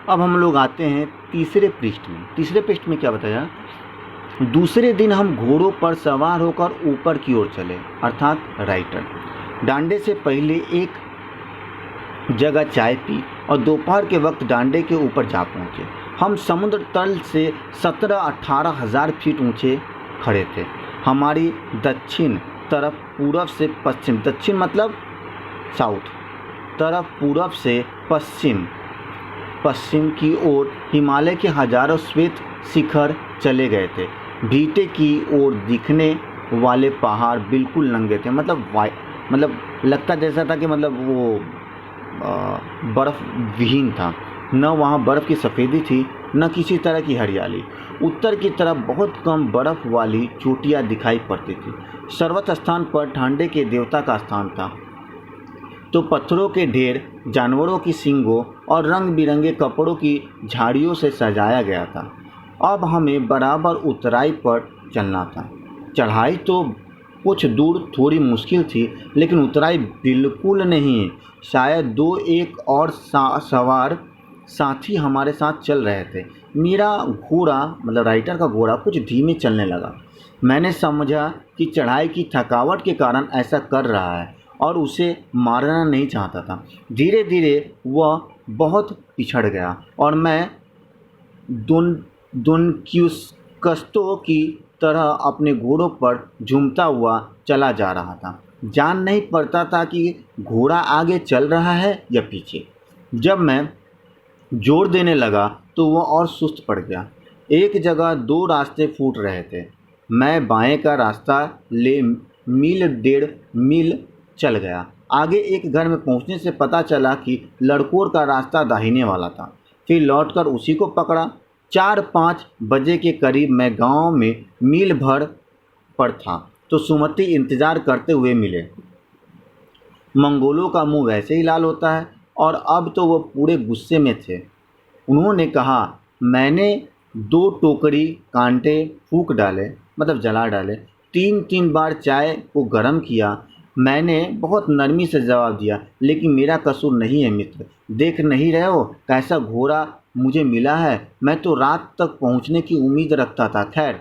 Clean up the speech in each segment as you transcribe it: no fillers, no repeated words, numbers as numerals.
अब हम लोग आते हैं तीसरे पृष्ठ में। तीसरे पृष्ठ में क्या बताया? दूसरे दिन हम घोड़ों पर सवार होकर ऊपर की ओर चले, अर्थात राइटर। डांडे से पहले एक जगह चाय पी और दोपहर के वक्त डांडे के ऊपर जा पहुँचे। हम समुद्र तल से 17-18 हज़ार फीट ऊंचे खड़े थे। हमारी दक्षिण तरफ पूरब से पश्चिम, दक्षिण मतलब साउथ तरफ पूरब से पश्चिम की ओर हिमालय के हजारों श्वेत शिखर चले गए थे। भीटे की ओर दिखने वाले पहाड़ बिल्कुल नंगे थे, मतलब लगता जैसा था कि मतलब वो बर्फ़ विहीन था। न वहाँ बर्फ़ की सफ़ेदी थी, न किसी तरह की हरियाली। उत्तर की तरफ बहुत कम बर्फ़ वाली चोटियाँ दिखाई पड़ती थी। सर्वोच्च स्थान पर ठांडे के देवता का स्थान था, तो पत्थरों के ढेर, जानवरों की सींगों और रंग बिरंगे कपड़ों की झाड़ियों से सजाया गया था। अब हमें बराबर उतराई पर चलना था। चढ़ाई तो कुछ दूर थोड़ी मुश्किल थी, लेकिन उतराई बिल्कुल नहीं। शायद 2-1 और सवार साथी हमारे साथ चल रहे थे। मेरा घोड़ा, मतलब राइटर का घोड़ा, कुछ धीमे चलने लगा। मैंने समझा कि चढ़ाई की थकावट के कारण ऐसा कर रहा है और उसे मारना नहीं चाहता था। धीरे धीरे वह बहुत पिछड़ गया और मैं दुनक्यूस्कस्तों की तरह अपने घोड़ों पर झूमता हुआ चला जा रहा था। जान नहीं पड़ता था कि घोड़ा आगे चल रहा है या पीछे। जब मैं जोर देने लगा तो वह और सुस्त पड़ गया। एक जगह 2 रास्ते फूट रहे थे। मैं बाएं का रास्ता ले मील 1.5 मील चल गया। आगे एक घर में पहुंचने से पता चला कि लड़कोर का रास्ता दाहिने वाला था। फिर लौटकर उसी को पकड़ा। 4-5 बजे के करीब मैं गांव में मील भर पर था तो सुमति इंतज़ार करते हुए मिले। मंगोलों का मुंह वैसे ही लाल होता है और अब तो वो पूरे गुस्से में थे। उन्होंने कहा, मैंने 2 टोकरी कांटे फूंक डाले, मतलब जला डाले। 3-3 बार चाय को गर्म किया। मैंने बहुत नरमी से जवाब दिया, लेकिन मेरा कसूर नहीं है मित्र। देख नहीं रहे हो कैसा घोड़ा मुझे मिला है? मैं तो रात तक पहुंचने की उम्मीद रखता था। खैर,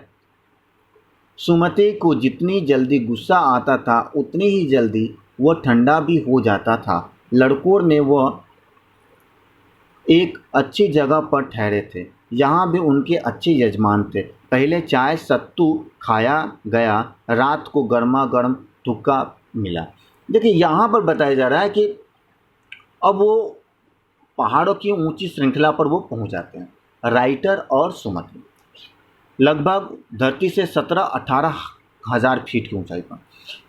सुमति को जितनी जल्दी गुस्सा आता था उतनी ही जल्दी वह ठंडा भी हो जाता था। लड़कोर में वह एक अच्छी जगह पर ठहरे थे। यहाँ भी उनके अच्छे यजमान थे। पहले चाय सत्तू खाया गया, रात को गर्मा गर्म थुक्का मिला। देखिए, यहाँ पर बताया जा रहा है कि अब वो पहाड़ों की ऊंची श्रृंखला पर वो पहुँच जाते हैं, राइटर और सुमति। लगभग धरती से 17-18 हज़ार फीट की ऊंचाई पर।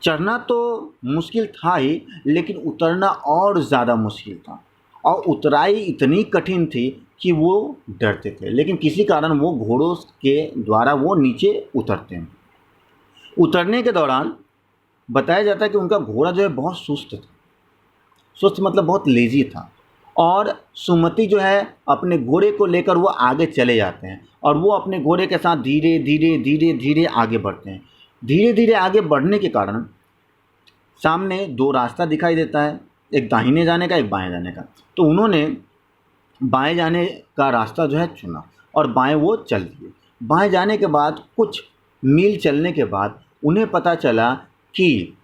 चढ़ना तो मुश्किल था ही, लेकिन उतरना और ज़्यादा मुश्किल था। और उतराई इतनी कठिन थी कि वो डरते थे, लेकिन किसी कारण वो घोड़ों के द्वारा वो नीचे उतरते हैं। उतरने के दौरान बताया जाता है कि उनका घोड़ा जो है बहुत सुस्त था। सुस्त मतलब बहुत लेजी था। और सुमति जो है अपने घोड़े को लेकर वो आगे चले जाते हैं और वो अपने घोड़े के साथ धीरे धीरे धीरे धीरे आगे बढ़ते हैं। धीरे धीरे आगे बढ़ने के कारण सामने 2 रास्ता दिखाई देता है, एक दाहिने जाने का, एक बाएं जाने का। तो उन्होंने बाएं जाने का रास्ता जो है चुना और बाएं वो चल दिए। बाएं जाने के बाद कुछ मील चलने के बाद उन्हें पता चला कि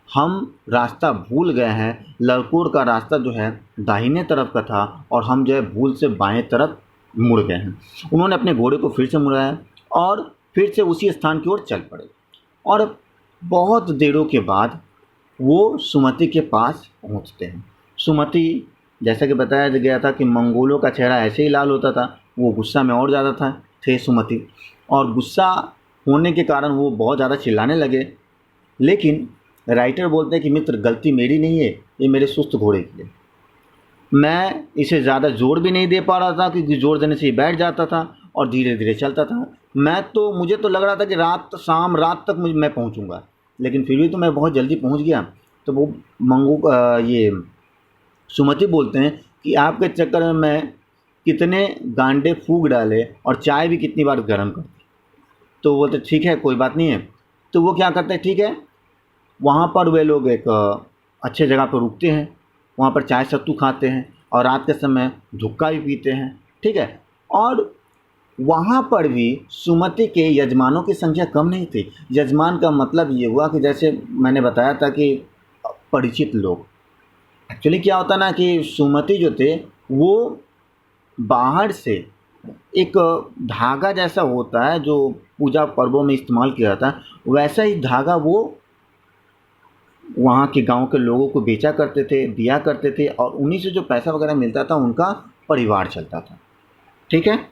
हम रास्ता भूल गए हैं। लड़कोर का रास्ता जो है दाहिने तरफ का था और हम जो है भूल से बाएं तरफ मुड़ गए हैं। उन्होंने अपने घोड़े को फिर से मुड़ाया और फिर से उसी स्थान की ओर चल पड़े। और बहुत देरों के बाद वो सुमति के पास पहुंचते हैं। सुमति, जैसा कि बताया गया था कि मंगोलों का चेहरा ऐसे ही लाल होता था, वो गुस्सा में और ज़्यादा थे सुमति। और गुस्सा होने के कारण वो बहुत ज़्यादा चिल्लाने लगे। लेकिन राइटर बोलते हैं कि मित्र, गलती मेरी नहीं है, ये मेरे सुस्त घोड़े की है। मैं इसे ज़्यादा जोर भी नहीं दे पा रहा था, क्योंकि जोर देने से ये बैठ जाता था और धीरे धीरे चलता था। मुझे तो लग रहा था कि शाम रात तक मैं पहुंचूंगा, लेकिन फिर भी तो मैं बहुत जल्दी पहुंच गया। तो वो ये सुमति बोलते हैं कि आपके चक्कर में मैं कितने गांडे फूंक डाले और चाय भी कितनी बार गर्म कर दी। तो बोलते ठीक है, कोई बात नहीं है। तो वो क्या करते हैं, ठीक है, वहाँ पर वे लोग एक अच्छे जगह पर रुकते हैं, वहाँ पर चाय सत्तू खाते हैं और रात के समय धुक्का भी पीते हैं, ठीक है। और वहाँ पर भी सुमति के यजमानों की संख्या कम नहीं थी। यजमान का मतलब ये हुआ कि जैसे मैंने बताया था कि परिचित लोग। एक्चुअली क्या होता ना कि सुमति जो थे वो बाहर से एक धागा जैसा होता है जो पूजा पर्वों में इस्तेमाल किया जाता है, वैसा ही धागा वो वहाँ के गांव के लोगों को बेचा करते थे, दिया करते थे, और उन्हीं से जो पैसा वगैरह मिलता था उनका परिवार चलता था, ठीक है।